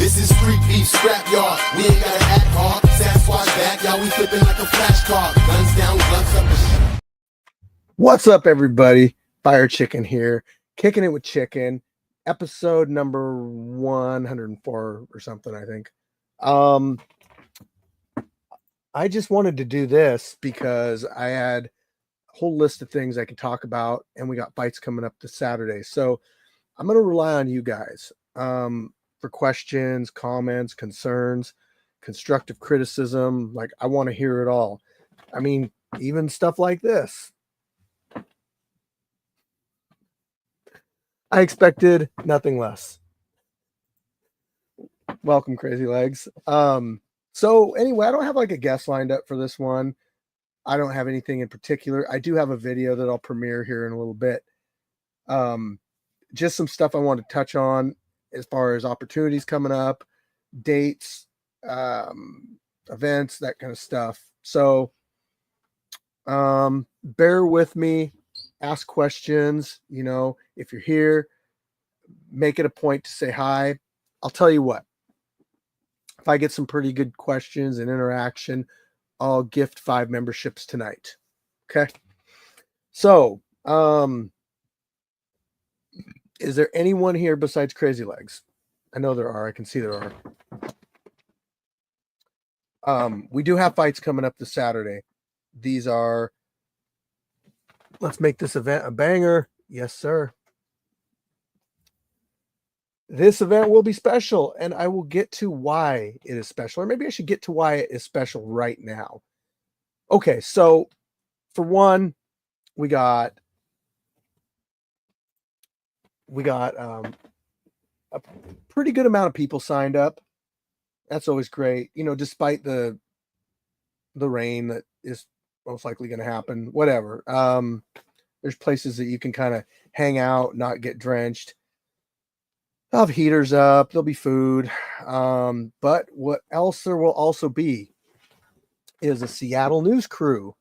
This is street beef scrapyard. We ain't gotta act hard. Sasquatch back, y'all. We flipping like a flashcard. Guns down, guns up. What's up, everybody? Fire Chicken here, kicking it with Chicken, episode number 104 or something, I think. I just wanted to do this because I had a whole list of things I could talk about, and we got fights coming up this Saturday. So I'm going to rely on you guys for questions, comments, concerns, constructive criticism. Like, I want to hear it all. I mean, even stuff like this. I expected nothing less. Welcome, Crazy Legs. So anyway, I don't have like a guest lined up for this one. I don't have anything in particular. I do have a video that I'll premiere here in a little bit. Just some stuff I want to touch on as far as opportunities coming up, dates, events, that kind of stuff. So bear with me. Ask questions. You know, if you're here, make it a point to say hi. I'll tell you what, if I get some pretty good questions and interaction, I'll gift 5 memberships tonight. Okay. So, is there anyone here besides Crazy Legs? I know there are. I can see there are. We do have fights coming up this Saturday. These are, let's make this event a banger. Yes, sir. This event will be special, and I will get to why it is special. Or maybe I should get to why it is special right now. Okay, so for one, we got a pretty good amount of people signed up. That's always great. You know, despite the rain that is most likely going to happen, whatever. There's places that you can kind of hang out, not get drenched. They'll have heaters up, there'll be food. But what else there will also be is a Seattle news crew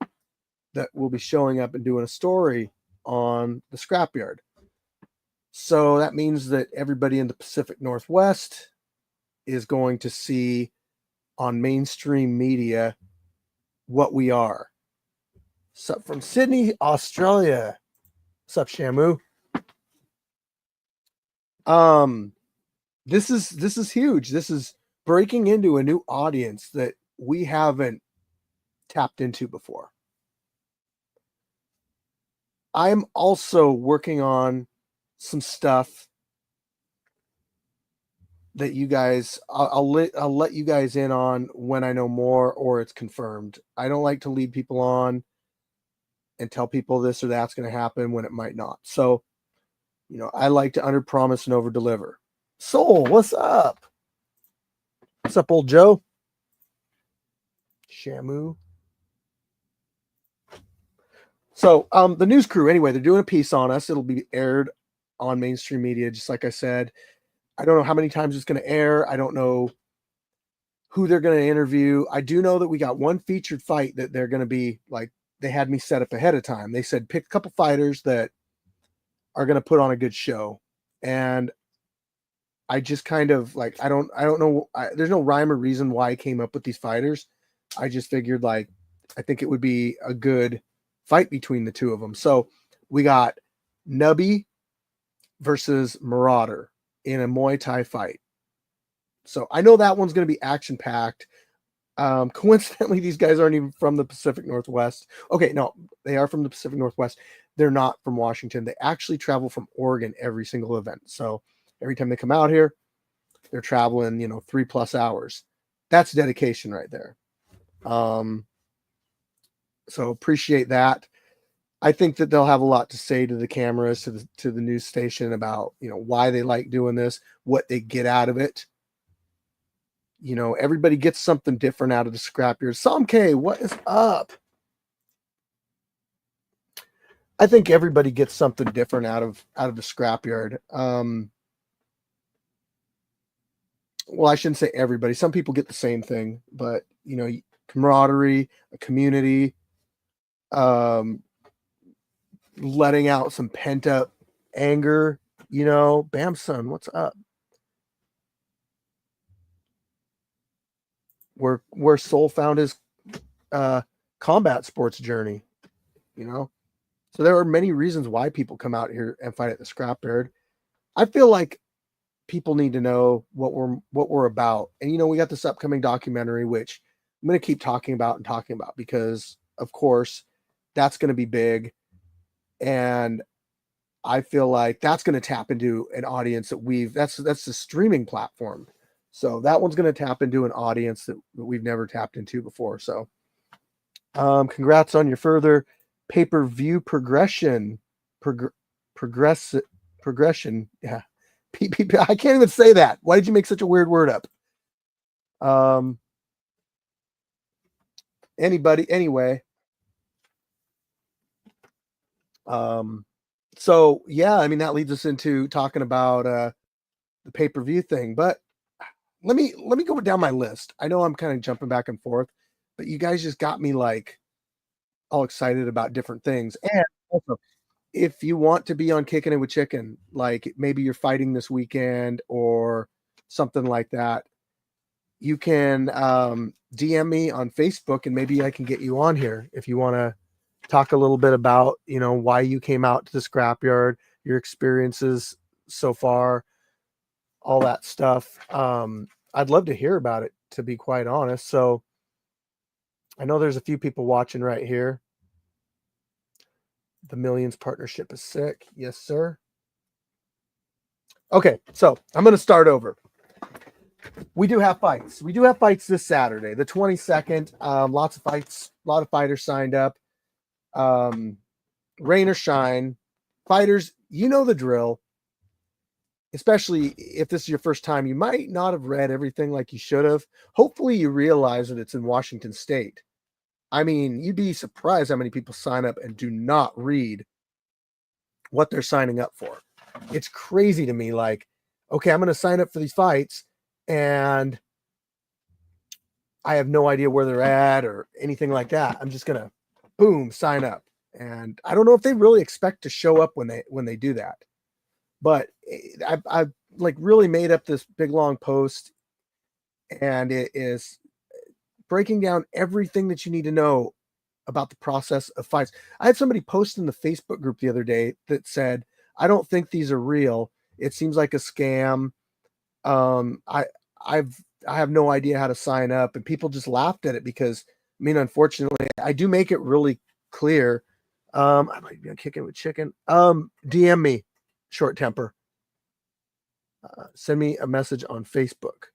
that will be showing up and doing a story on the scrapyard. So that means that everybody in the Pacific Northwest is going to see on mainstream media what we are. So from Sydney, Australia. What's up, Shamu? This is huge. This is breaking into a new audience that we haven't tapped into before. I'm also working on some stuff that you guys, I'll let you guys in on when I know more or it's confirmed. I don't like to lead people on and tell people this or that's going to happen when it might not. So, you know, I like to under promise and over deliver. Soul, what's up? What's up, old Joe? Shamu. So, the news crew, anyway, they're doing a piece on us. It'll be aired on mainstream media, just like I said. I don't know how many times it's going to air. I don't know who they're going to interview. I do know that we got one featured fight that they're going to be like, they had me set up ahead of time. They said, pick a couple fighters that are going to put on a good show. And I just kind of like, I don't know. There's no rhyme or reason why I came up with these fighters. I just figured like, I think it would be a good fight between the two of them. So we got Nubby versus Marauder in a Muay Thai fight. So I know that one's going to be action packed. Coincidentally, these guys aren't even from the Pacific Northwest. Okay, no, they are from the Pacific Northwest. They're not from Washington. They actually travel from Oregon every single event. So every time they come out here, they're traveling, 3+ hours. That's dedication right there. So appreciate that. I think that they'll have a lot to say to the cameras, to the news station about, why they like doing this, what they get out of it. Everybody gets something different out of the scrapyard. Sam K, what is up? I think everybody gets something different out of the scrapyard. Well, I shouldn't say everybody. Some people get the same thing, but camaraderie, a community, letting out some pent up anger. Bam son, what's up? where Soul found his combat sports journey, you know. So there are many reasons why people come out here and fight at the scrapyard. I feel like people need to know what we're about. And you know, we got this upcoming documentary, which I'm going to keep talking about because, of course, that's going to be big. And I feel like that's going to tap into an audience that's the streaming platform. So that one's going to tap into an audience that we've never tapped into before. So congrats on your further pay-per-view progression. Progression. Yeah. I can't even say that. Why did you make such a weird word up? Anyway. So yeah, I mean, that leads us into talking about the pay-per-view thing, but let me go down my list. I know I'm kind of jumping back and forth, but you guys just got me like all excited about different things. And also, if you want to be on Kicking It with Chicken, like maybe you're fighting this weekend or something like that, you can DM me on Facebook and maybe I can get you on here if you want to talk a little bit about, you know, why you came out to the scrapyard, your experiences so far, all that stuff. I'd love to hear about it, to be quite honest. So I know there's a few people watching right here. The Millions partnership is sick. Yes, sir. Okay, so I'm going to start over. We do have fights. We do have fights this Saturday, the 22nd. Lots of fights. A lot of fighters signed up. Rain or shine. Fighters, you know the drill. Especially if this is your first time, you might not have read everything like you should have. Hopefully you realize that it's in Washington State. I mean, you'd be surprised how many people sign up and do not read what they're signing up for. It's crazy to me. Like, okay, I'm going to sign up for these fights and I have no idea where they're at or anything like that. I'm just going to boom, sign up. And I don't know if they really expect to show up when they do that. But I've like really made up this big long post, and it is breaking down everything that you need to know about the process of fights. I had somebody post in the Facebook group the other day that said, "I don't think these are real. It seems like a scam. I have no idea how to sign up," and people just laughed at it because, I mean, unfortunately, I do make it really clear. I might be Kicking with Chicken. DM me, short temper. Send me a message on Facebook.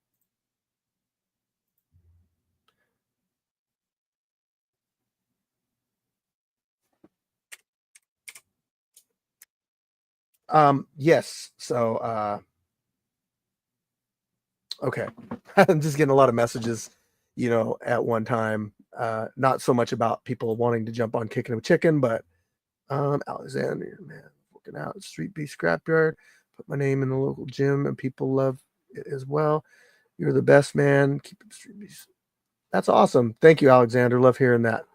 Yes. So, okay. I'm just getting a lot of messages, you know, at one time. Not so much about people wanting to jump on Kicking with Chicken, but Alexander, man, working out Street Beef Scrapyard. Put my name in the local gym, and people love it as well. You're the best, man. Keep it Street Beef. That's awesome. Thank you, Alexander. Love hearing that.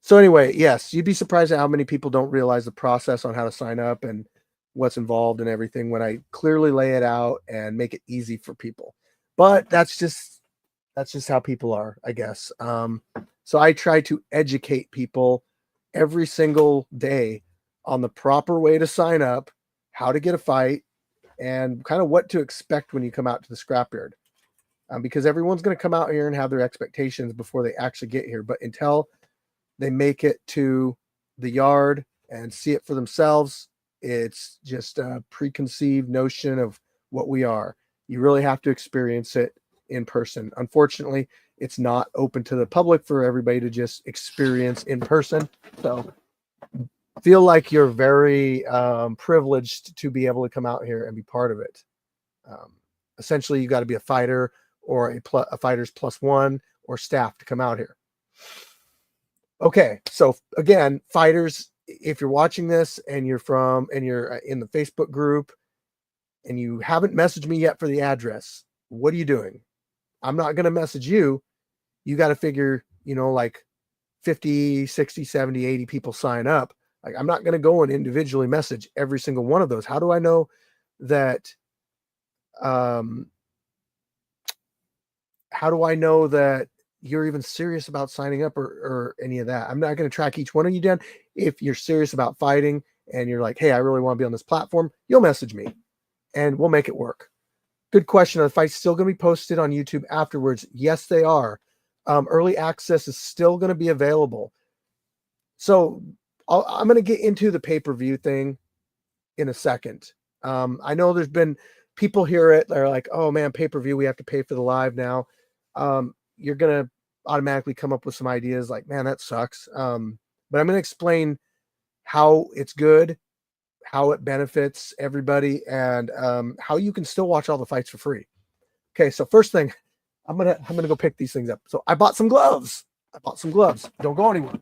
So anyway, yes, you'd be surprised at how many people don't realize the process on how to sign up and what's involved and everything when I clearly lay it out and make it easy for people. But that's just how people are, I guess. So I try to educate people every single day on the proper way to sign up, how to get a fight, and kind of what to expect when you come out to the scrapyard. Because everyone's going to come out here and have their expectations before they actually get here. But until they make it to the yard and see it for themselves, it's just a preconceived notion of what we are. You really have to experience it in person. Unfortunately, it's not open to the public for everybody to just experience in person. So feel like you're very privileged to be able to come out here and be part of it. Essentially, you got to be a fighter or a fighter's +1 or staff to come out here. Okay, so again, fighters, if you're watching this and you're in the Facebook group and you haven't messaged me yet for the address, what are you doing? I'm not going to message you. You got to figure, you know, like 50, 60, 70, 80 people sign up. Like, I'm not going to go and individually message every single one of those. How do I know that How do I know that you're even serious about signing up or any of that? I'm not going to track each one of you down. If you're serious about fighting and you're like, hey, I really want to be on this platform, you'll message me and we'll make it work. Good question. Are the fights still going to be posted on YouTube afterwards? Yes, they are. Early access is still going to be available. So I'm going to get into the pay-per-view thing in a second. I know there's been people hear it. They're like, oh man, pay-per-view, we have to pay for the live now. You're going to automatically come up with some ideas like, man, that sucks. But I'm going to explain how it's good, how it benefits everybody, and how you can still watch all the fights for free. Okay, so first thing, I'm gonna go pick these things up. So I bought some gloves. Don't go anywhere.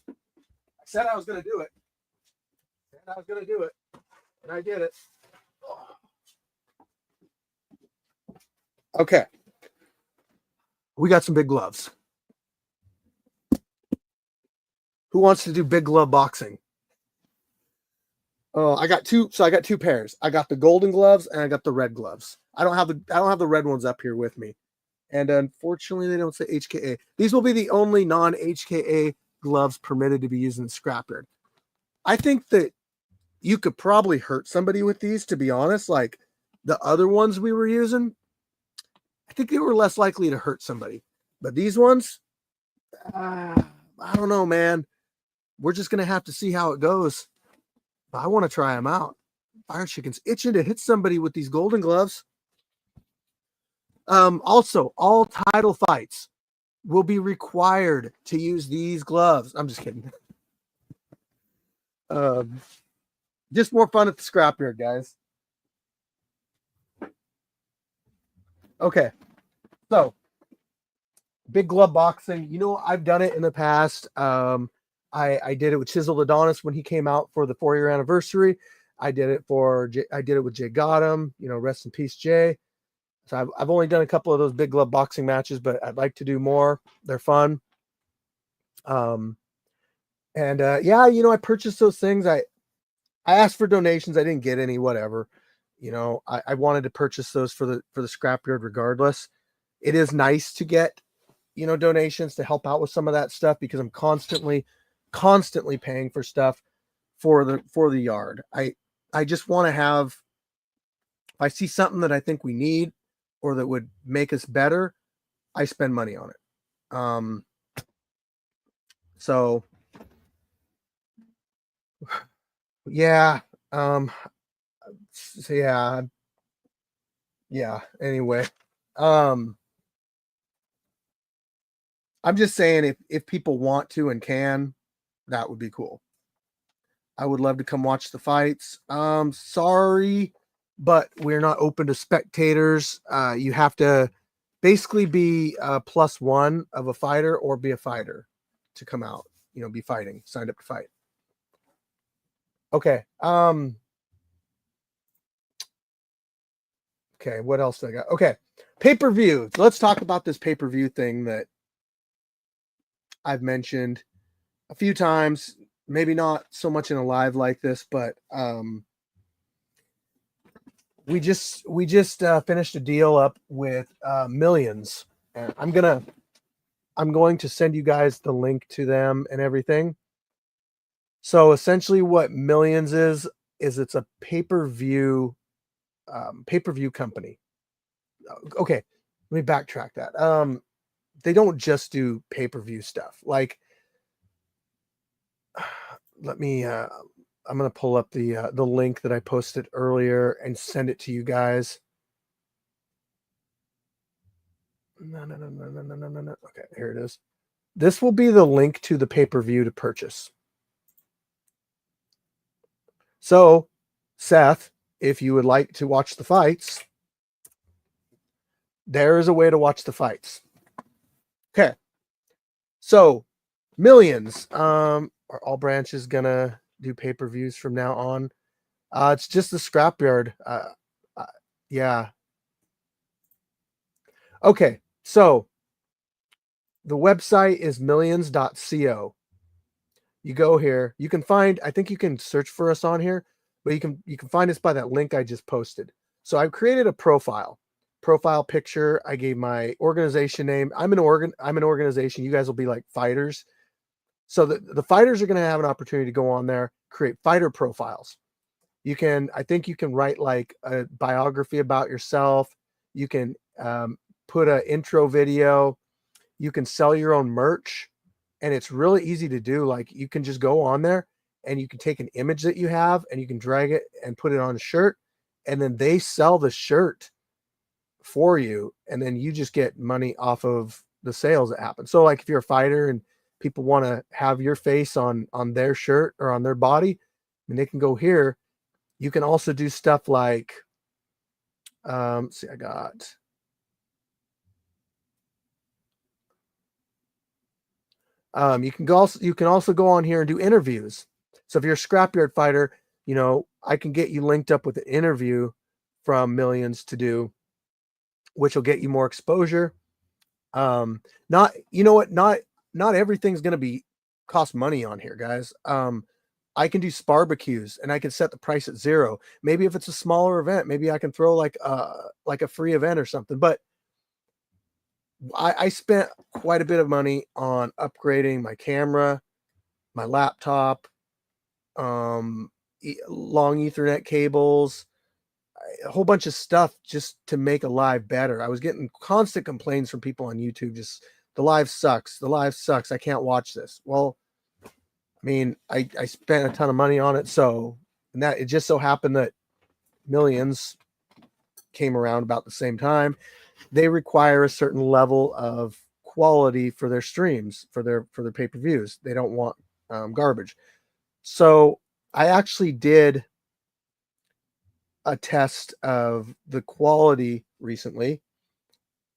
I said I was gonna do it. And I did it. Okay. We got some big gloves. Who wants to do big glove boxing? I got two. So I got two pairs. I got the golden gloves and I got the red gloves. I don't have the red ones up here with me. And unfortunately, they don't say HKA. These will be the only non-HKA gloves permitted to be used in the scrapyard. I think that you could probably hurt somebody with these, to be honest. Like the other ones we were using, I think they were less likely to hurt somebody. But these ones, I don't know, man. We're just going to have to see how it goes. But I want to try them out. Fire Chicken's itching to hit somebody with these golden gloves. Also, all title fights will be required to use these gloves. I'm just kidding. Just more fun at the scrapyard, guys. Okay, so big glove boxing. You know, I've done it in the past. I did it with Chisel Adonis when he came out for the 4-year anniversary. I did it with Jay Gotham. You know, rest in peace, Jay. So I've only done a couple of those big glove boxing matches, but I'd like to do more. They're fun. Yeah, you know, I purchased those things. I asked for donations. I didn't get any, whatever. You know, I wanted to purchase those for the scrapyard regardless. It is nice to get, you know, donations to help out with some of that stuff because I'm constantly paying for stuff for the yard. I just want to have, if I see something that I think we need or that would make us better, I spend money on it. So yeah, so yeah, anyway, I'm just saying if people want to and can, that would be cool. I would love to come watch the fights. Sorry, but we're not open to spectators. You have to basically be +1 of a fighter or be a fighter to come out, you know, be fighting, signed up to fight. Okay. Okay, what else do I got? Okay. Pay-per-view. Let's talk about this pay-per-view thing that I've mentioned a few times, maybe not so much in a live like this, but we just finished a deal up with Millions, and I'm going to send you guys the link to them and everything. So essentially what Millions is it's a pay-per-view company. Okay, let me backtrack that. They don't just do pay-per-view stuff. Like, let me I'm going to pull up the link that I posted earlier and send it to you guys. No. Okay, here it is. This will be the link to the pay-per-view to purchase. So, Seth, if you would like to watch the fights, there is a way to watch the fights. Okay. So, Millions. Are all branches gonna do pay-per-views from now on? It's just the scrapyard. Yeah. Okay. So, the website is millions.co. You go here. You can find, I think you can search for us on here, but you can find us by that link I just posted. So I've created a profile picture. I gave my organization name. I'm an organization. You guys will be like fighters. So the fighters are going to have an opportunity to go on there, create fighter profiles. I think you can write like a biography about yourself. You can put an intro video. You can sell your own merch, and it's really easy to do. Like you can just go on there and you can take an image that you have and you can drag it and put it on a shirt, and then they sell the shirt for you, and then you just get money off of the sales that happen. So like if you're a fighter and people want to have your face on their shirt or on their body, and they can go here. You can also do stuff like see, I got you can also go on here and do interviews. So if you're a scrapyard fighter, I can get you linked up with an interview from Millions to do, which will get you more exposure. Not not everything's gonna be cost money on here, guys. I can do barbecues and I can set the price at 0. Maybe if it's a smaller event, maybe I can throw like a free event or something. But I spent quite a bit of money on upgrading my camera, my laptop, long Ethernet cables, a whole bunch of stuff just to make a live better. I was getting constant complaints from people on YouTube. Just the live sucks. The live sucks. I can't watch this. Well, I mean, I spent a ton of money on it. And that it just so happened that Millions came around about the same time. They require a certain level of quality for their streams, for their pay-per-views. They don't want garbage. So I actually did a test of the quality recently.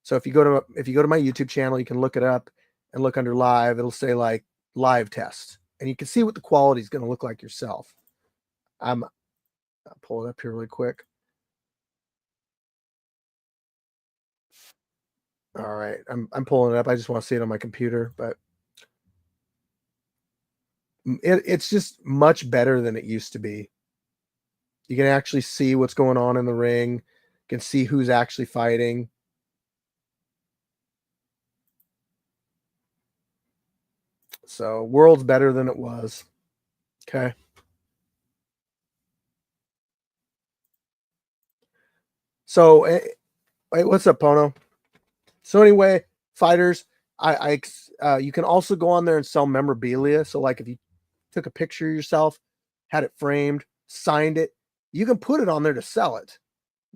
So if you go to my YouTube channel, you can look it up and look under live. It'll say like live test, and you can see what the quality is going to look like yourself. I'll pull it up here really quick. All right, I'm pulling it up. I just want to see it on my computer, but it's just much better than it used to be. You can actually see what's going on in the ring. You can see who's actually fighting. So world's better than it was. Okay. So, hey, what's up, Pono? So anyway, fighters, you can also go on there and sell memorabilia. So like if you took a picture of yourself, had it framed, signed it, you can put it on there to sell it.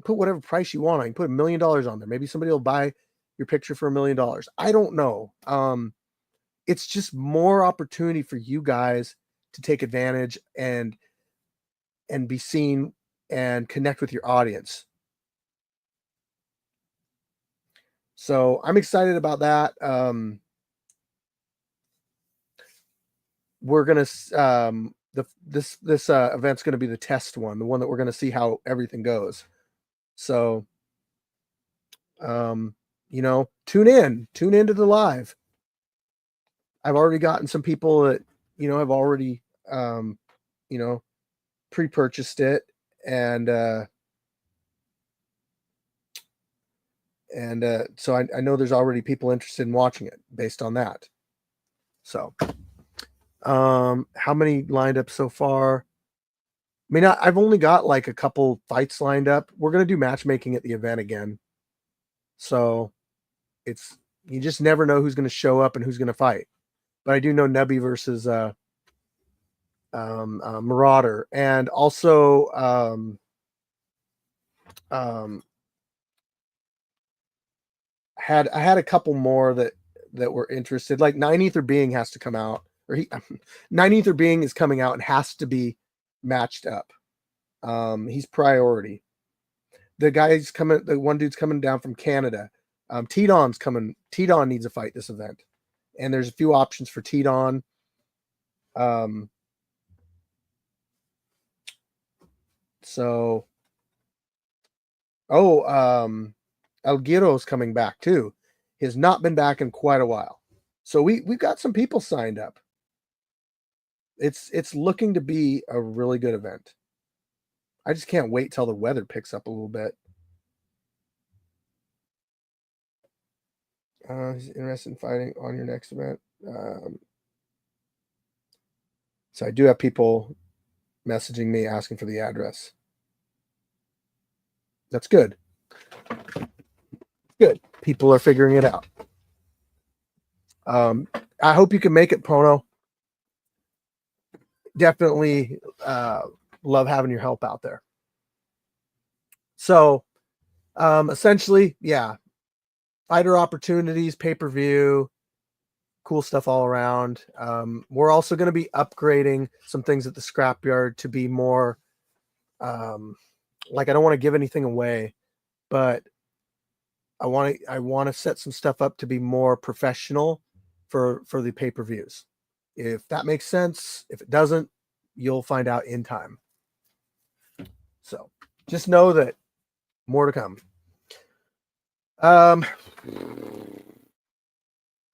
Put whatever price you want on. You can put $1 million on there. Maybe somebody will buy your picture for $1 million. I don't know. It's just more opportunity for you guys to take advantage and be seen and connect with your audience. So I'm excited about that. We're gonna this event's gonna be the test one, the one that we're gonna see how everything goes. So, tune in to the live. I've already gotten some people that have already pre-purchased it, and so I know there's already people interested in watching it based on that. So, how many lined up so far? I mean, I've only got like a couple fights lined up. We're gonna do matchmaking at the event again, so you just never know who's gonna show up and who's gonna fight. But I do know Nebby versus Marauder, and also I had a couple more that were interested. Like 9 Ether Being has to come out, or 9 Ether Being is coming out and has to be matched up. He's priority. The one dude's coming down from Canada. T-Don's coming. T-Don needs a fight this event, and there's a few options for T-Don. El Giro's coming back too. He has not been back in quite a while. So we've got some people signed up. It's looking to be a really good event. I just can't wait till the weather picks up a little bit. He's interested in fighting on your next event. So I do have people messaging me asking for the address. That's good. Good. People are figuring it out. I hope you can make it, Pono. Definitely love having your help out there. So essentially, yeah, fighter opportunities, pay-per-view, cool stuff all around. We're also going to be upgrading some things at the scrapyard to be more like, I don't want to give anything away, but I want to set some stuff up to be more professional for the pay-per-views. If that makes sense. If it doesn't, you'll find out in time. So just know that more to come. I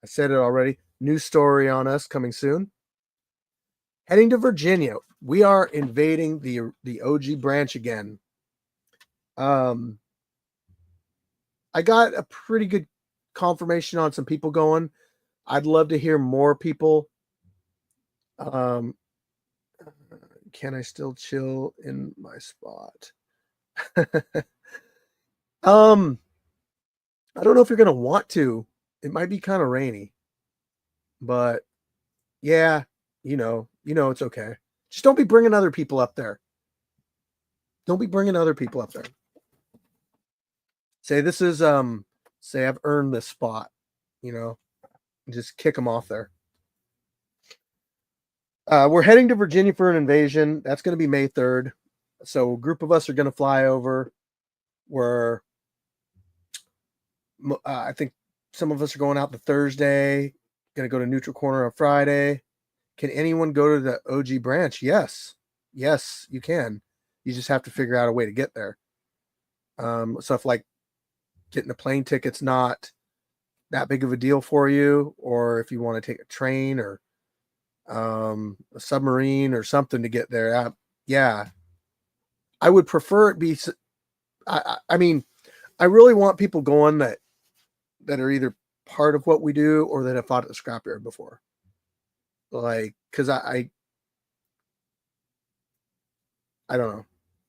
said it already. New story on us coming soon. Heading to Virginia. We are invading the OG branch again. I got a pretty good confirmation on some people going. I'd love to hear more people. Can I still chill in my spot? I don't know if you're gonna want to. It might be kind of rainy, but yeah, it's okay. Just don't be bringing other people up there. Don't be bringing other people up there. Say this is say I've earned this spot, just kick them off there. We're heading to Virginia for an invasion. That's going to be May 3rd. So a group of us are going to fly over. I think some of us are going out the Thursday, going to go to Neutral Corner on Friday. Can anyone go to the OG branch? Yes, you can. You just have to figure out a way to get there. So if like getting a plane ticket's not that big of a deal for you, or if you want to take a train or a submarine or something to get there, yeah, I would prefer it be. I mean, I really want people going that are either part of what we do or that have fought at the scrapyard before. Like, because I don't know.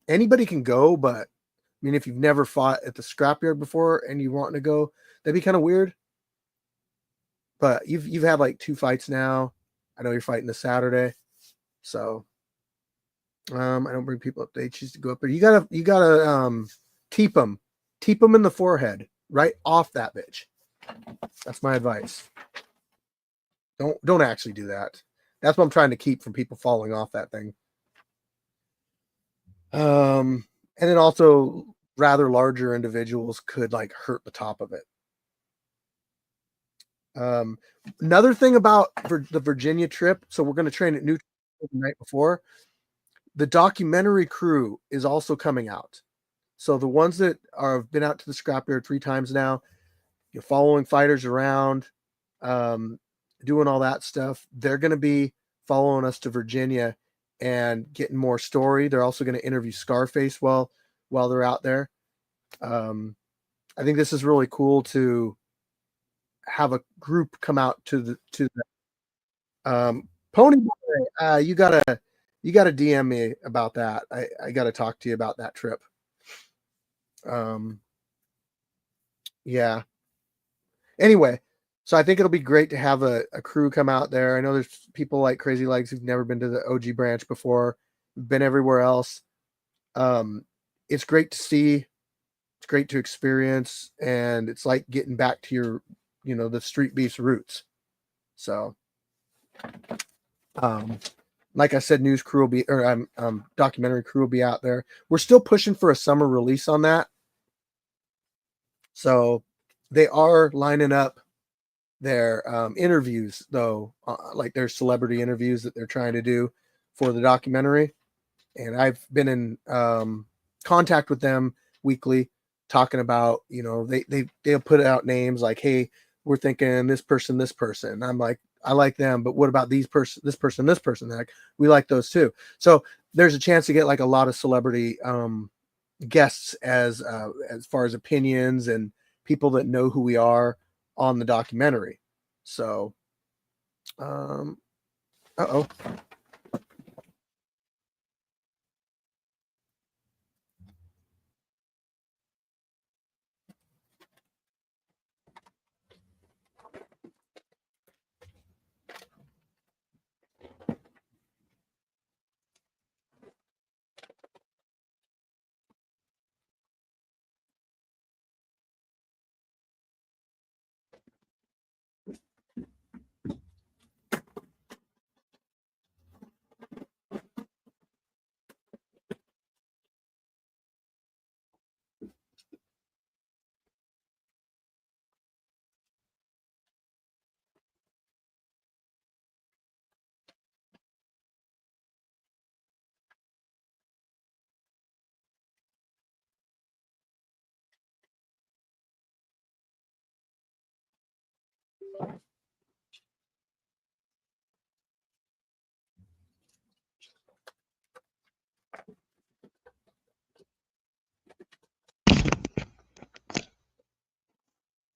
Anybody can go, but I mean, if you've never fought at the scrapyard before and you want to go, that'd be kind of weird. But you've had like 2 fights now. I know you're fighting this Saturday, so I don't bring people up. They choose to go up there. You gotta teep them in the forehead, right off that bitch. That's my advice. Don't actually do that. That's what I'm trying to keep from people falling off that thing. And then also rather larger individuals could like hurt the top of it. Another thing about the Virginia trip, so we're going to train at Neutral the night before. The documentary crew is also coming out. So the ones that have been out to the scrapyard 3 times now, you're following fighters around, doing all that stuff. They're going to be following us to Virginia and getting more story. They're also going to interview Scarface while they're out there. I think this is really cool to have a group come out to the Pony Boy. You gotta DM me about that. I gotta talk to you about that trip. Yeah. Anyway, so I think it'll be great to have a crew come out there. I know there's people like Crazy Legs who've never been to the OG branch before, been everywhere else. It's great to see. It's great to experience, and it's like getting back to your, the street beef's roots. So, like I said, news crew will be, or documentary crew will be out there. We're still pushing for a summer release on that. So they are lining up their interviews, though, like their celebrity interviews that they're trying to do for the documentary. And I've been in contact with them weekly, talking about, they'll put out names like, hey, we're thinking this person. I'm like, I like them, but what about this person? Like, we like those too. So there's a chance to get like a lot of celebrity guests as far as opinions and people that know who we are. on the documentary. So, uh-oh.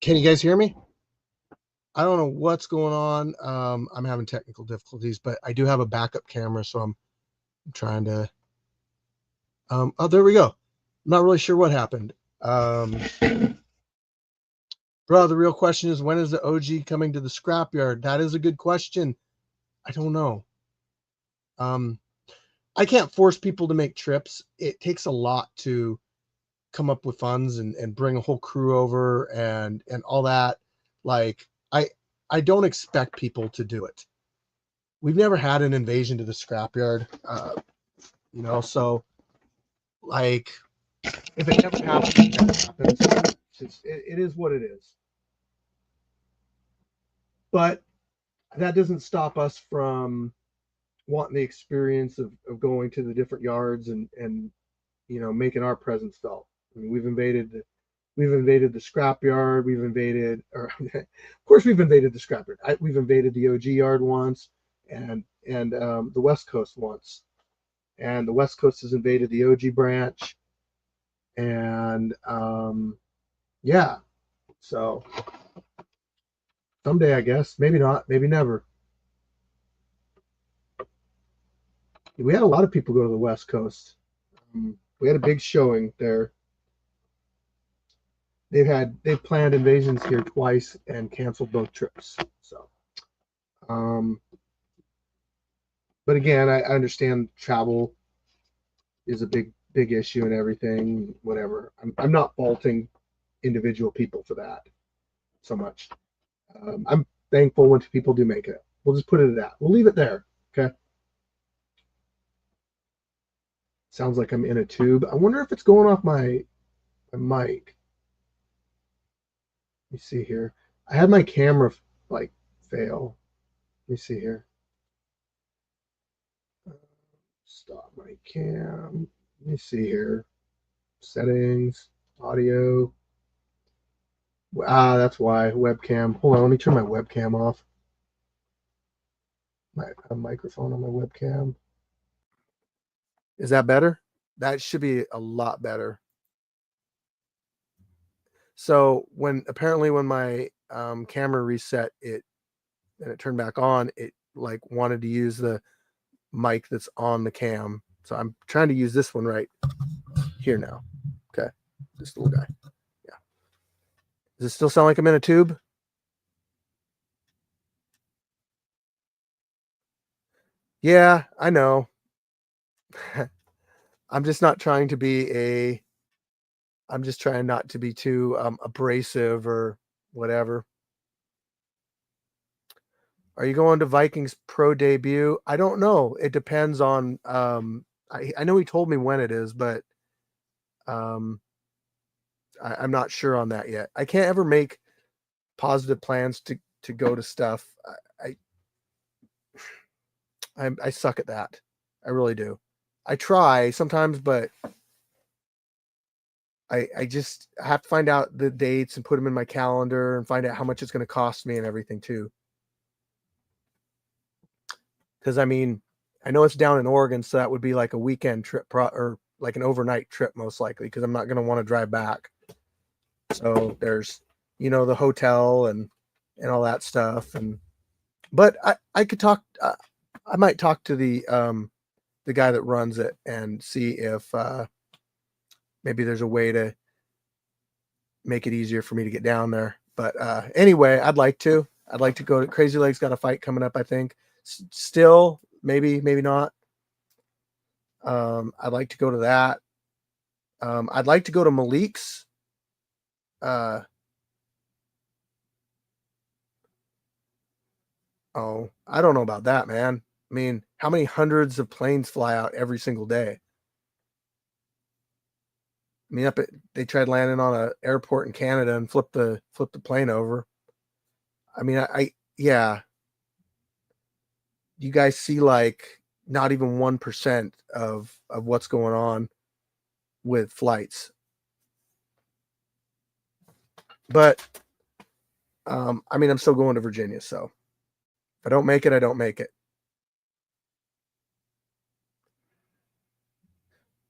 Can you guys hear me? I don't know what's going on. I'm having technical difficulties, but I do have a backup camera, so I'm trying to. Oh, there we go. I'm not really sure what happened. Bro, the real question is, when is the OG coming to the scrapyard? That is a good question. I don't know. I can't force people to make trips. It takes a lot to come up with funds and bring a whole crew over and all that. Like, I don't expect people to do it. We've never had an invasion to the scrapyard, so like, if it never happens, it never happens. It is what it is. But that doesn't stop us from wanting the experience of going to the different yards and making our presence felt. I mean, we've invaded the scrapyard. We've invaded, or of course, we've invaded the scrapyard. We've invaded the OG yard once, and the West Coast once, and the West Coast has invaded the OG branch, and yeah. So someday, I guess, maybe not, maybe never. We had a lot of people go to the West Coast. We had a big showing there. They've planned invasions here twice and canceled both trips. So, but again, I understand travel is a big issue and everything. Whatever. I'm not faulting individual people for that so much. I'm thankful when people do make it. We'll just put it at that. We'll leave it there. Okay. Sounds like I'm in a tube. I wonder if it's going off my mic. Let me see here. I had my camera like fail. Let me see here. Stop my cam. Let me see here. Settings, audio. That's why. Webcam. Hold on, let me turn my webcam off. My microphone on my webcam. Is that better? That should be a lot better. So when my camera reset, and it turned back on, it like wanted to use the mic that's on the cam. So I'm trying to use this one right here now. Okay. This little guy. Yeah. Does it still sound like I'm in a tube? Yeah, I know. I'm just not trying to be I'm just trying not to be too abrasive or whatever. Are you going to Vikings pro debut? I don't know. It depends on I know he told me when it is, but I'm not sure on that yet. I can't ever make positive plans to go to stuff. I suck at that. I really do. I try sometimes, but I just have to find out the dates and put them in my calendar and find out how much it's going to cost me and everything too. Because I mean, I know it's down in Oregon, so that would be like a weekend trip or like an overnight trip most likely, because I'm not going to want to drive back. So there's the hotel and all that stuff. But I could talk. I might talk to the guy that runs it and see if maybe there's a way to make it easier for me to get down there. But anyway, I'd like to go to Crazy Legs. Got a fight coming up, I think. Still, maybe not. I'd like to go to that. I'd like to go to Malik's. Oh, I don't know about that, man. I mean, how many hundreds of planes fly out every single day? I mean, they tried landing on an airport in Canada and flipped the plane over. I mean, yeah. You guys see like not even 1% of what's going on with flights. But I mean, I'm still going to Virginia, so if I don't make it, I don't make it.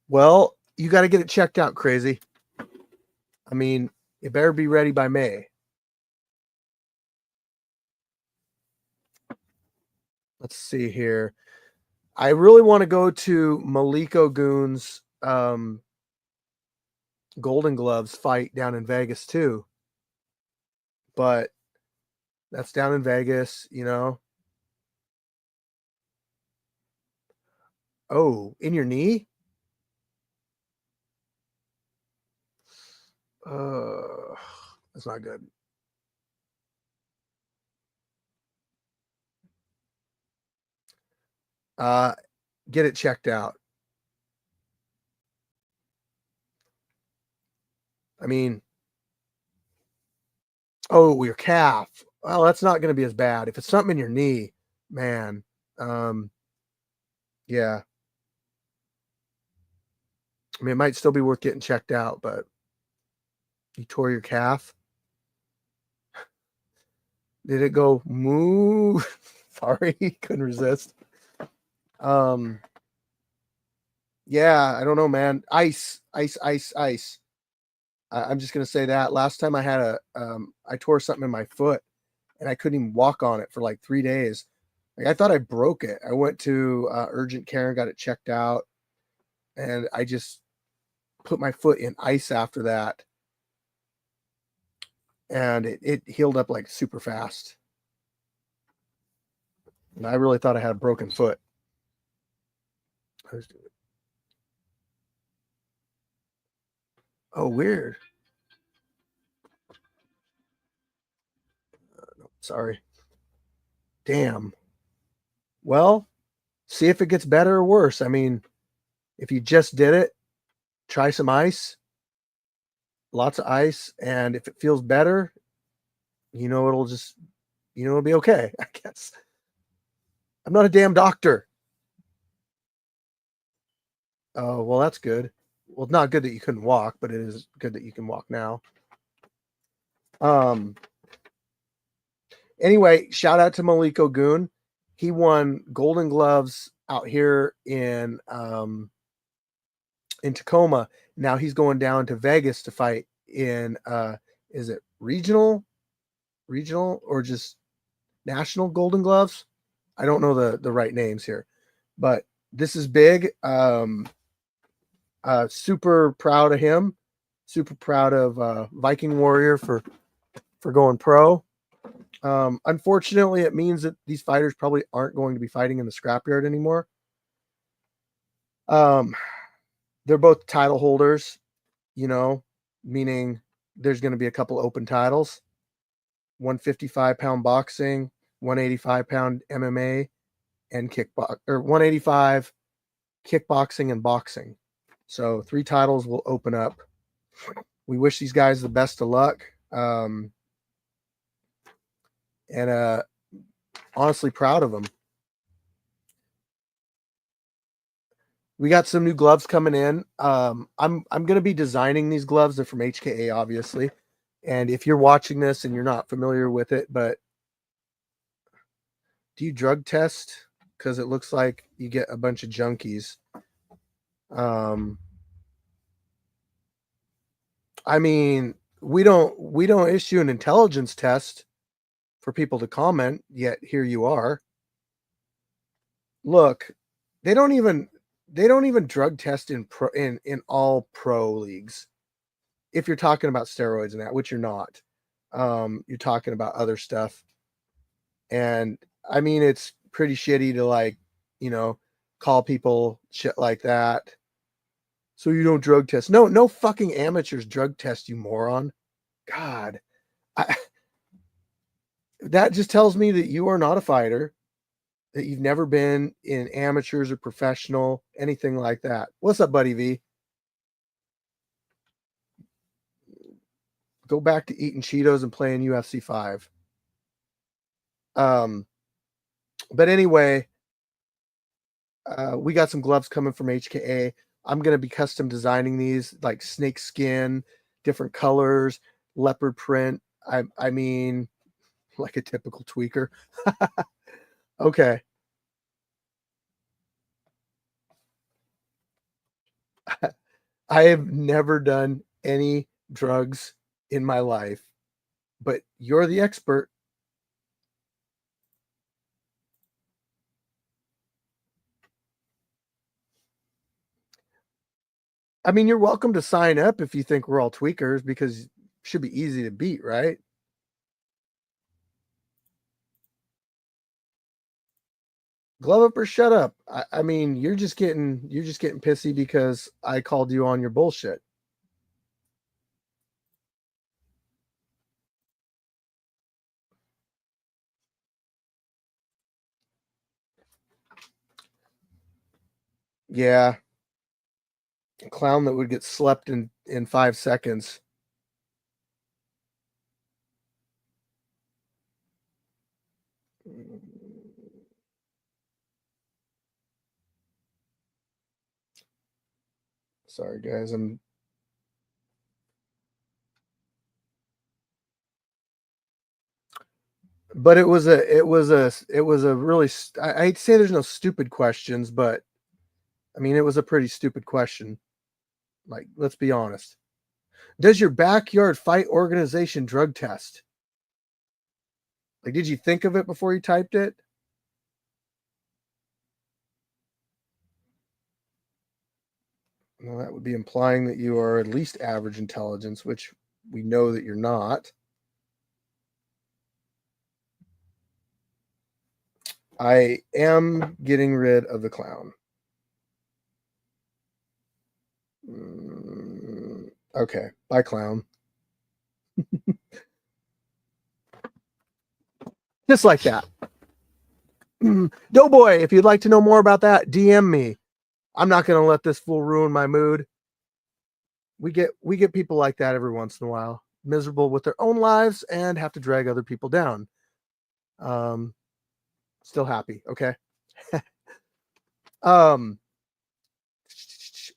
Well, you got to get it checked out, Crazy. I mean, it better be ready by May. Let's see here. I really want to go to Maliko Goon's Golden Gloves fight down in Vegas too. But that's down in Vegas, Oh, in your knee? That's not good. Get it checked out. I mean, oh, your calf. Well, that's not going to be as bad. If it's something in your knee, man. Yeah. I mean, it might still be worth getting checked out, but you tore your calf. Did it go moo? Sorry, couldn't resist. Yeah, I don't know, man. Ice. I'm just gonna say that. Last time I had I tore something in my foot, and I couldn't even walk on it for like 3 days. Like I thought I broke it. I went to urgent care and got it checked out, and I just put my foot in ice after that, and it healed up like super fast. And I really thought I had a broken foot. Oh, weird. No, sorry. Damn. Well, see if it gets better or worse. I mean, if you just did it, try some ice, lots of ice, and if it feels better, it'll be okay, I guess. I'm not a damn doctor. Oh, well, that's good. Well, it's not good that you couldn't walk, but it is good that you can walk now. Anyway, shout out to Maliko Goon. He won Golden Gloves out here in Tacoma. Now he's going down to Vegas to fight in is it regional or just national Golden Gloves? I don't know the right names here, but this is big. Super proud of him. Super proud of Viking Warrior for going pro. Unfortunately, it means that these fighters probably aren't going to be fighting in the scrapyard anymore. They're both title holders, meaning there's going to be a couple open titles. 155-pound boxing, 185-pound MMA, and 185 kickboxing and boxing. So 3 titles will open up. We wish these guys the best of luck. And honestly proud of them. We got some new gloves coming in. I'm going to be designing these gloves. They're from HKA, obviously. And if you're watching this and you're not familiar with it, but do you drug test? Because it looks like you get a bunch of junkies. I mean, we don't issue an intelligence test for people to comment, yet here you are. Look, they don't even drug test in all pro leagues. If you're talking about steroids and that, which you're not. You're talking about other stuff. And I mean, it's pretty shitty to, like, call people shit like that. So you don't drug test. No fucking amateurs drug test, you moron. God. That just tells me that you are not a fighter, that you've never been in amateurs or professional, anything like that. What's up, Buddy V? Go back to eating Cheetos and playing UFC 5. But anyway, we got some gloves coming from HKA. I'm going to be custom designing these, like snake skin, different colors, leopard print. I mean, like a typical tweaker. Okay. I have never done any drugs in my life, but you're the expert. I mean, you're welcome to sign up if you think we're all tweakers, because it should be easy to beat, right? Glove up or shut up. I mean, you're just getting pissy because I called you on your bullshit. Yeah. A clown that would get slept in 5 seconds. Sorry, guys. But it was a really, I hate to say there's no stupid questions, but I mean, it was a pretty stupid question. Like, let's be honest. Does your backyard fight organization drug test? Like, did you think of it before you typed it? Well, that would be implying that you are at least average intelligence, which we know that you're not. I am getting rid of the clown. Okay, bye, clown. Just like that. Doughboy, if you'd like to know more about that, DM me. I'm not going to let this fool ruin my mood. We get people like that every once in a while, miserable with their own lives and have to drag other people down. Still happy, okay?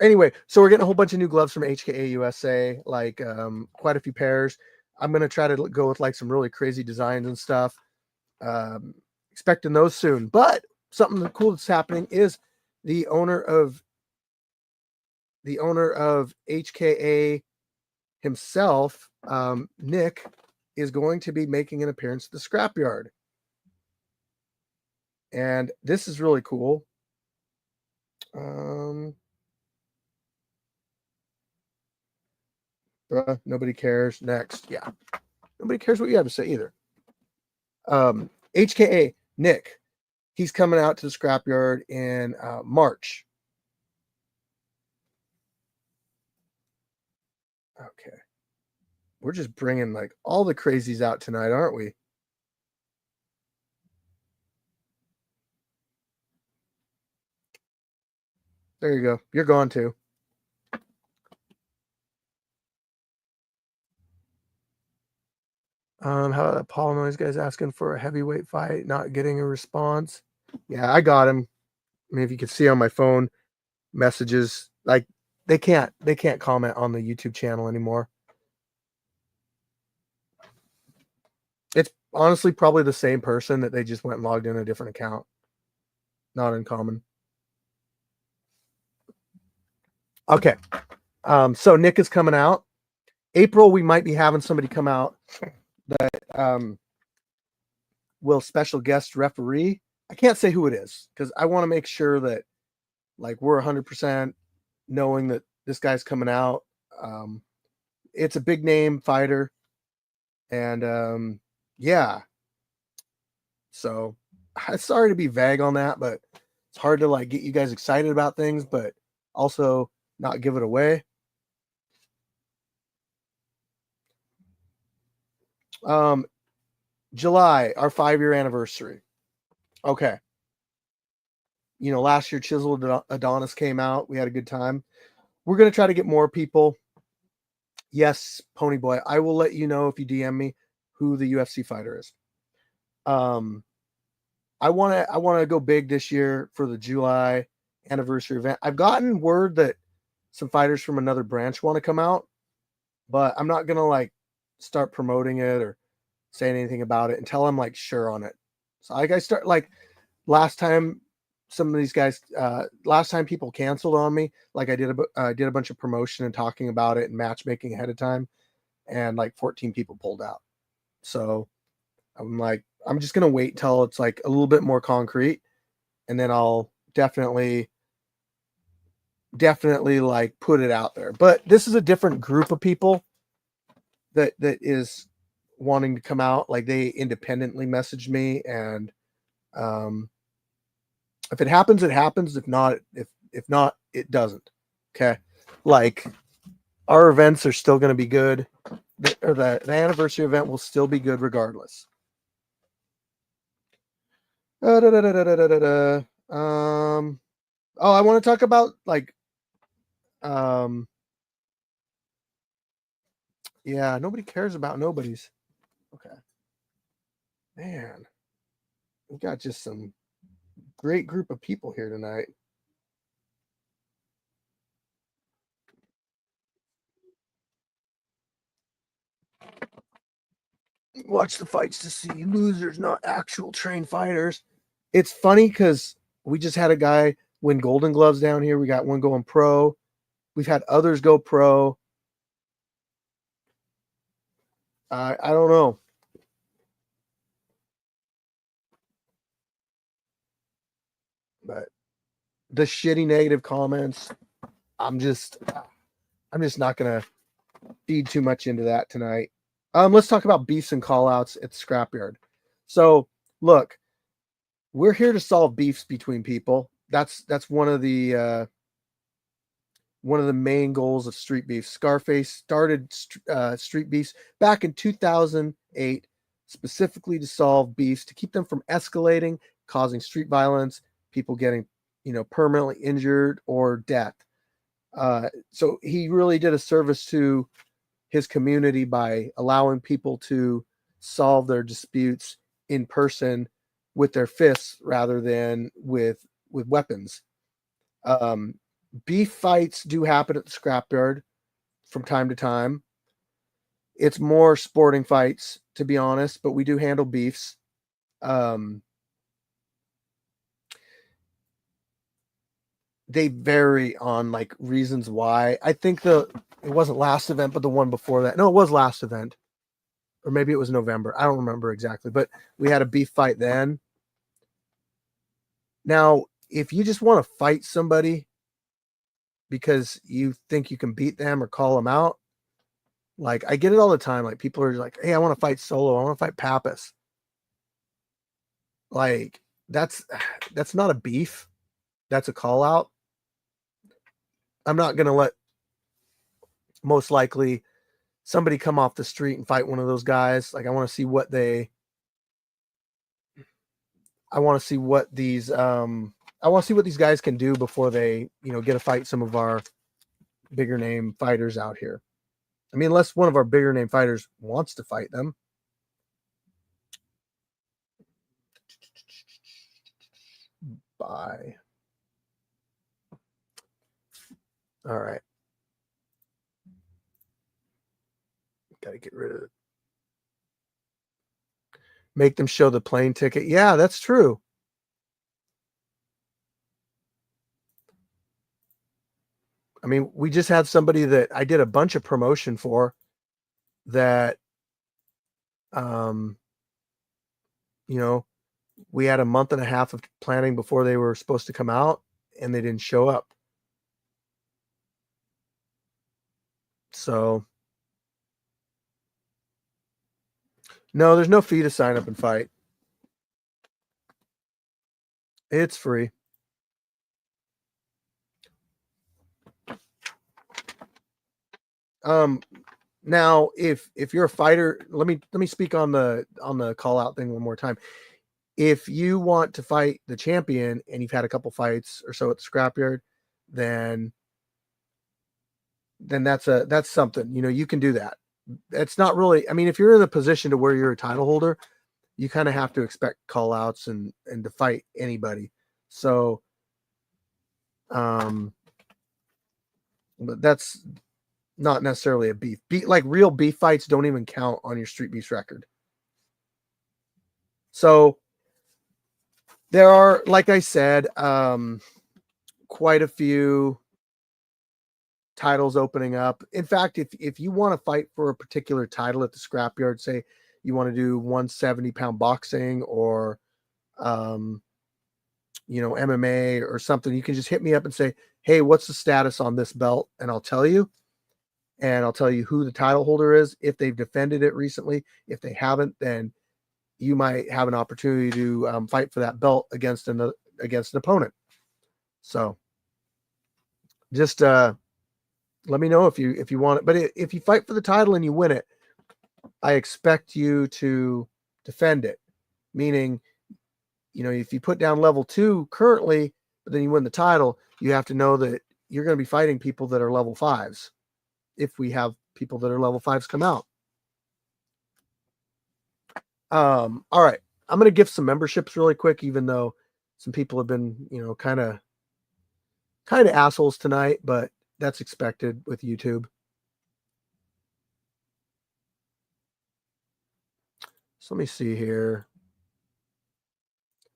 Anyway, so we're getting a whole bunch of new gloves from HKA USA, like quite a few pairs. I'm going to try to go with like some really crazy designs and stuff. Expecting those soon. But something cool that's happening is the owner of HKA himself, Nick, is going to be making an appearance at the scrapyard. And this is really cool. Nobody cares. Next. Yeah. Nobody cares what you have to say either. HKA Nick, he's coming out to the scrapyard in March. Okay. We're just bringing like all the crazies out tonight, aren't we? There you go. You're gone too. How about that Paul Noise guy's asking for a heavyweight fight, not getting a response? Yeah, I got him. I mean, if you can see on my phone messages, like they can't comment on the YouTube channel anymore. It's honestly probably the same person that they just went and logged in a different account. Not uncommon. Okay. So Nick is coming out. April, we might be having somebody come out that will special guest referee. I can't say who it is because I want to make sure that like we're 100% knowing that this guy's coming out. It's a big name fighter, and yeah. So sorry to be vague on that, but it's hard to like get you guys excited about things, but also not give it away. July, our 5-year anniversary. Okay. Last year Chiseled Adonis came out. We had a good time. We're going to try to get more people. Yes, Pony Boy, I will let you know if you DM me who the UFC fighter is. I want to go big this year for the July anniversary event. I've gotten word that some fighters from another branch want to come out, but I'm not going to like start promoting it or say anything about it until I'm like sure on it. So like I start like last time some of these guys last time people canceled on me, like I did a bunch of promotion and talking about it and matchmaking ahead of time, and like 14 people pulled out. So I'm like, I'm just gonna wait till it's like a little bit more concrete, and then I'll definitely like put it out there. But this is a different group of people that is wanting to come out. Like they independently messaged me, and if it happens, it happens. If not, if not, it doesn't. Okay, like our events are still going to be good, or the anniversary event will still be good regardless. Oh, I want to talk about like, yeah, nobody cares about nobodies. Okay, man, we got just some great group of people here tonight. Watch the fights to see losers, not actual trained fighters. It's funny because we just had a guy win Golden Gloves down here. We got one going pro. We've had others go pro. I don't know. But the shitty negative comments, I'm just not gonna feed too much into that tonight. Let's talk about beefs and callouts at the scrapyard. So look, we're here to solve beefs between people. That's one of the main goals of Street Beef. Scarface started Street Beefs back in 2008, specifically to solve beefs, to keep them from escalating, causing street violence, people getting, permanently injured or death. So he really did a service to his community by allowing people to solve their disputes in person with their fists rather than with weapons. Beef fights do happen at the scrapyard from time to time. It's more sporting fights, to be honest, but we do handle beefs. They vary on like reasons why. I think it wasn't last event, but the one before that. No, it was last event, or maybe it was November. I don't remember exactly, but we had a beef fight then. Now, if you just want to fight somebody because you think you can beat them or call them out, like I get it all the time. Like people are like, "Hey, I want to fight Solo. I want to fight Pappas." Like that's not a beef. That's a call out. I'm not gonna let most likely somebody come off the street and fight one of those guys. Like I want to see what these I want to see what these guys can do before they, get to fight some of our bigger name fighters out here. I mean, unless one of our bigger name fighters wants to fight them. Bye. All right. Got to get rid of it. Make them show the plane ticket. Yeah, that's true. I mean, we just had somebody that I did a bunch of promotion for that, we had a month and a half of planning before they were supposed to come out, and they didn't show up. So, no, there's no fee to sign up and fight. It's free. Now if you're a fighter, let me speak on the call out thing one more time. If you want to fight the champion and you've had a couple fights or so at the scrapyard, then that's something, you can do that. It's not really, I mean, if you're in the position to where you're a title holder, you kind of have to expect call outs and to fight anybody. So, but that's not necessarily a beef. Like real beef fights don't even count on your Street Beefs record. So there are, like I said, quite a few titles opening up. In fact, if you want to fight for a particular title at the scrapyard, say you want to do 170-pound boxing or MMA or something, you can just hit me up and say, hey, what's the status on this belt? And I'll tell you. And I'll tell you who the title holder is, if they've defended it recently. If they haven't, then you might have an opportunity to fight for that belt against an opponent. So just let me know if you want it. But if you fight for the title and you win it, I expect you to defend it. Meaning, if you put down level 2 currently, but then you win the title, you have to know that you're going to be fighting people that are level 5s. If we have people that are level 5s come out. All right. I'm going to give some memberships really quick, even though some people have been, kind of assholes tonight, but that's expected with YouTube. So let me see here.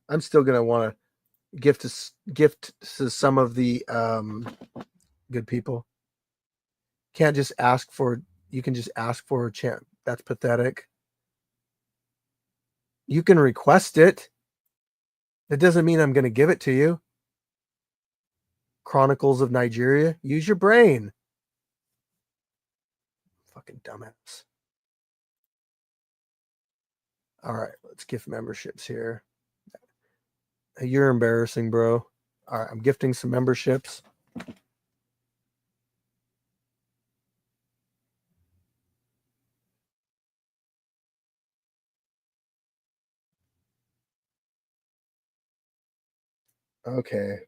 I'm still going to want to gift to some of the good people. You can just ask for a champ. That's pathetic. You can request it. That doesn't mean I'm going to give it to you. Chronicles of Nigeria. Use your brain. Fucking dumbass. All right, let's gift memberships here. You're embarrassing, bro. All right, I'm gifting some memberships. Okay.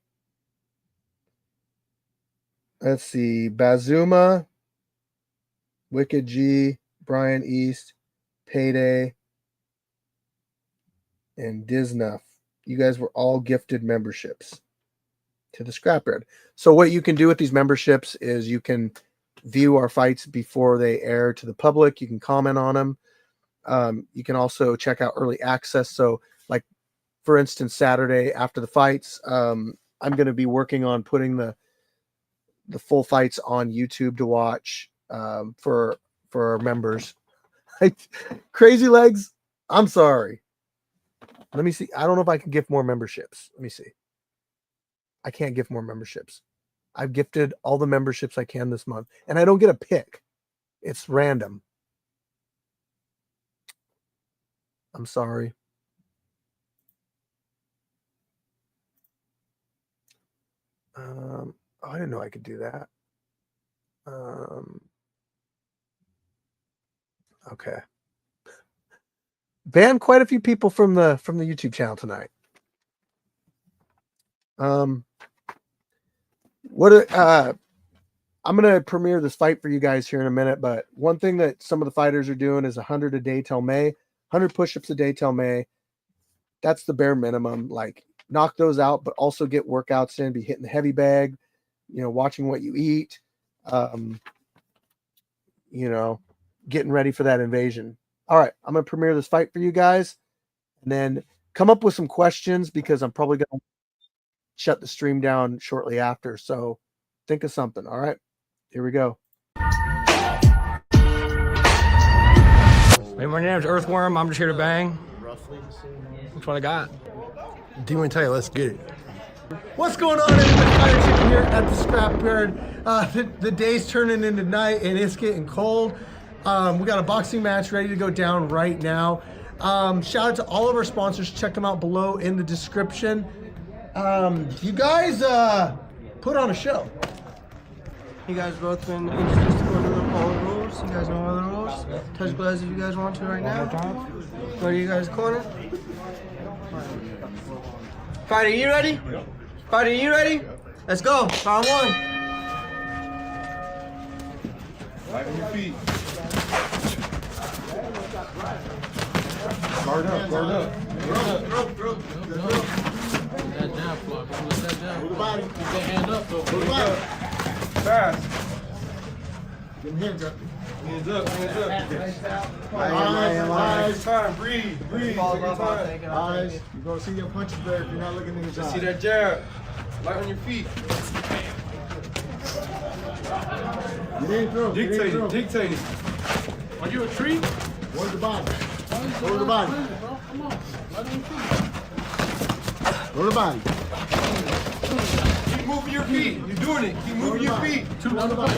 Let's see. Bazuma, Wicked G, Brian East, Payday, and Disnuff. You guys were all gifted memberships to the Scrapyard. So what you can do with these memberships is you can view our fights before they air to the public. You can comment on them. You can also check out early access. So like, for instance, Saturday after the fights, I'm going to be working on putting the full fights on YouTube to watch for our members. Crazy Legs, I'm sorry. Let me see. I don't know if I can gift more memberships. Let me see. I can't gift more memberships. I've gifted all the memberships I can this month, and I don't get a pick. It's random. I'm sorry. I didn't know I could do that. Okay. Banned quite a few people from the YouTube channel tonight. I'm gonna premiere this fight for you guys here in a minute, but one thing that some of the fighters are doing is 100 a day till May, 100 push-ups a day till May. That's the bare minimum. Like, knock those out, but also get workouts in, be hitting the heavy bag, watching what you eat, getting ready for that invasion. All right, I'm gonna premiere this fight for you guys, and then come up with some questions because I'm probably gonna shut the stream down shortly after. So think of something. All right, here we go. Hey, my name's Earthworm. I'm just here to bang. That's what I got. Demon tell you, let's get it. What's going on, everybody? Fire Chicken here at the scrapyard. The day's turning into night and it's getting cold. We got a boxing match ready to go down right now. Shout out to all of our sponsors. Check them out below in the description. You guys put on a show. You guys both been introduced to all the rules. You guys know all the rules. Touch gloves if you guys want to right now. Go to you guys' corner. Fighter, you ready? Fighter, you ready? Let's go. Round one. Right on your feet. Guard up, guard up. Rope. That down, Flock. Let that down. Move the body. Keep that hand up, though. Move the body. Fast. Get them hands up. Hands up, hands up. Eyes. Time, breathe. Eyes. You're going to see your punches there if you're not looking in his eyes. See that jab. Light on your feet. Get in through. Dictating. Are you a tree? Where's the body? Go to the body. Come on. Right on your feet. Go to the body. Keep moving your feet. You're doing it. Keep moving your feet. Two down the body.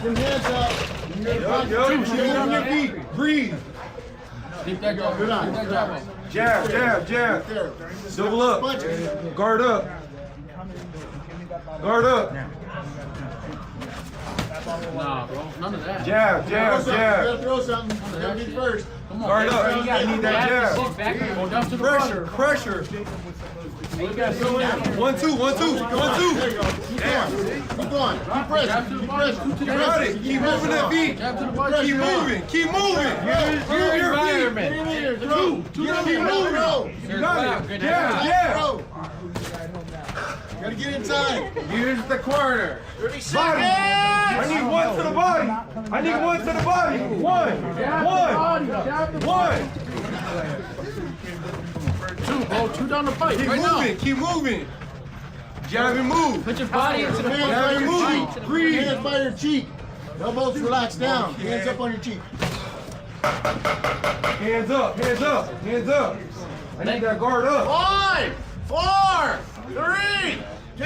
Get your hands up. Keep moving your feet. Breathe. Keep that jab. Keep that jab up. Jab. Double up. Guard up. Guard up. Nah, bro. None of that. Jab. You gotta throw something. You gotta be first. Come on. Guard up. You need that jab. Go down to the body. Pressure. You gotta sit down. 1, 2. There you go. Keep going. Keep pressing. Jab to the body. You got it. Keep moving that feet. Jab to the body. Keep moving. Move your feet. Two down the body. You got it. Yeah. Gotta get inside. Use the corner. 30 seconds. I need one to the body. One. Two, bro. Two down the pipe. Right now. Keep moving. Jab and move. Put your body into the Jab and move. Breathe. Hands by your cheek. Elbows relax down. Hands up on your cheek. Hands up. I need that guard up. 5, 4, 3, 2,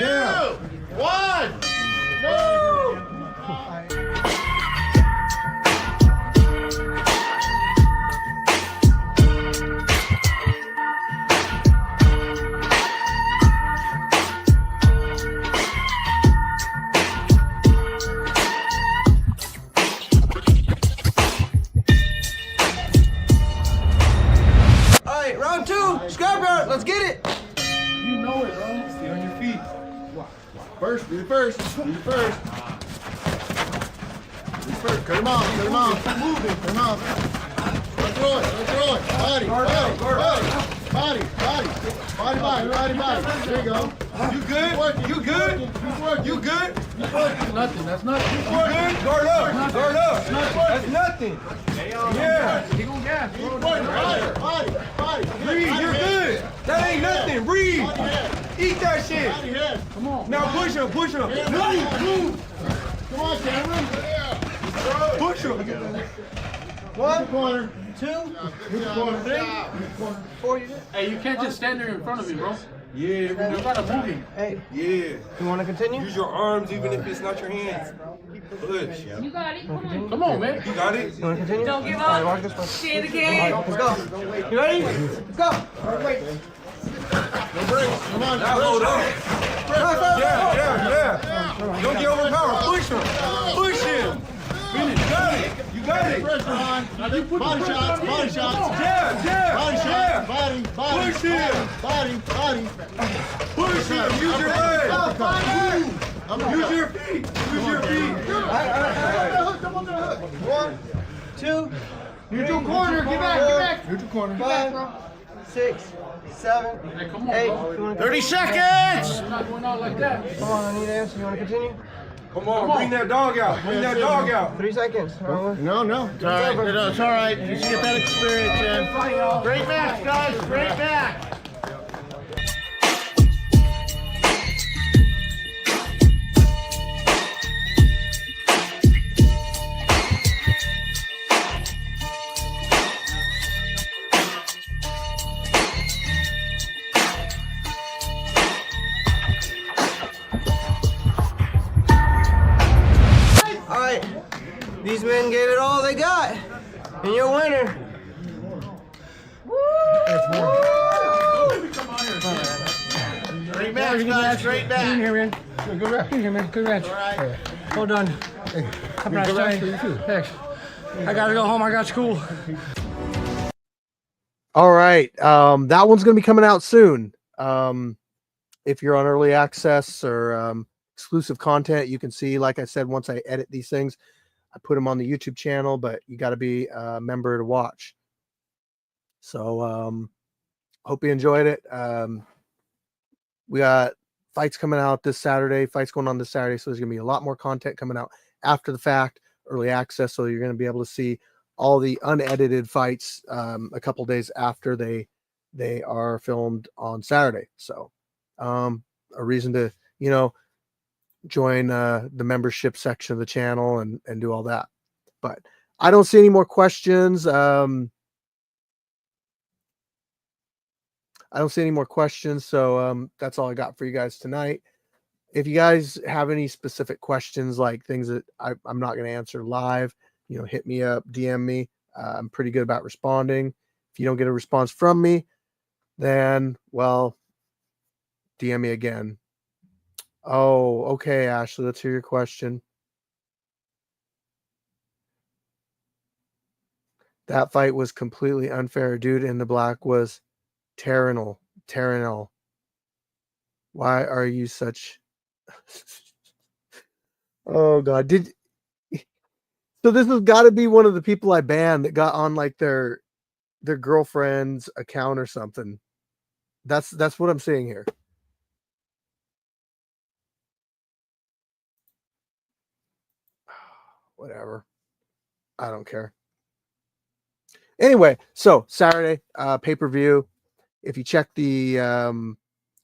1. Move! All right, round two. Scrapyard. Let's get it. You know it, bro. Stay on your feet. First, be the first. Cut him off. Keep moving. Cut him off. Don't throw it. Body. There you go. You good? You good? Nothing. That's nothing. You good? Guard up. That's nothing. Yeah. He gonna gas, bro. Body. Breathe. You're good. That ain't nothing. Breathe. Eat that shit. Come on. Now push him. Move. Come on, Cameron. Push him. One corner. Two. Corner. 3. 4. You good? Hey, you can't just stand there in front of me, bro. Yeah. You gotta move him. Hey, Yeah. you want to continue? Use your arms even if it's not your hands. Push. You got it. Come on. Come on, man. You got it? You want to continue? Don't give All right, up. walk this way. Stay the game. Let's go. You ready? Let's go. Come on. Now hold up. Yeah. Don't get overpowered. Push him. You got it. Pressure on. Body shots. Yeah. Body. Push him. Body. Push him. Use your legs. Use your feet. Come on the hook. 1, 2, Neutral corner. Get back. Neutral corner. 5, 6, 7, Hey, come on, 8. bro. You want to 30 seconds. You're not going out like that. Come on, I need answer. You want to continue? Come on, bring that dog out. 3 seconds. No. It's all right. You should get that experience in. Great match, guys. Great match. These men gave it all they got. And you're a winner. Great match, guys. Great match. In here, man. Good match. In here, man. Good match. All right. Well done. Have a nice day. Thanks. I gotta go home. I got school. All right. That one's going to be coming out soon. If you're on early access or exclusive content, you can see, like I said, once I edit these things, I put them on the YouTube channel, but you got to be a member to watch. So hope you enjoyed it. We got fights coming out this Saturday, fights going on this Saturday. So there's going to be a lot more content coming out after the fact, early access. So you're going to be able to see all the unedited fights a couple days after they are filmed on Saturday. So a reason to, join the membership section of the channel and do all that. But I don't see any more questions. I don't see any more questions. So that's all I got for you guys tonight. If you guys have any specific questions, like things that I'm not going to answer live, hit me up, DM me. I'm pretty good about responding. If you don't get a response from me, then, well, DM me again. Oh, okay, Ashley, let's hear your question. That fight was completely unfair. Dude in the black was Terranel. Why are you such... Oh, God. So this has got to be one of the people I banned that got on like their girlfriend's account or something. That's what I'm seeing here. Whatever. I don't care. Anyway, so Saturday, pay-per-view. If you check the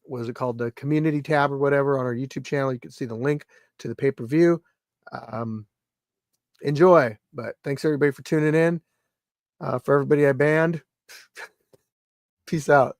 what is it called, the community tab or whatever on our YouTube channel, you can see the link to the pay-per-view. Enjoy. But thanks everybody for tuning in. For everybody I banned, peace out.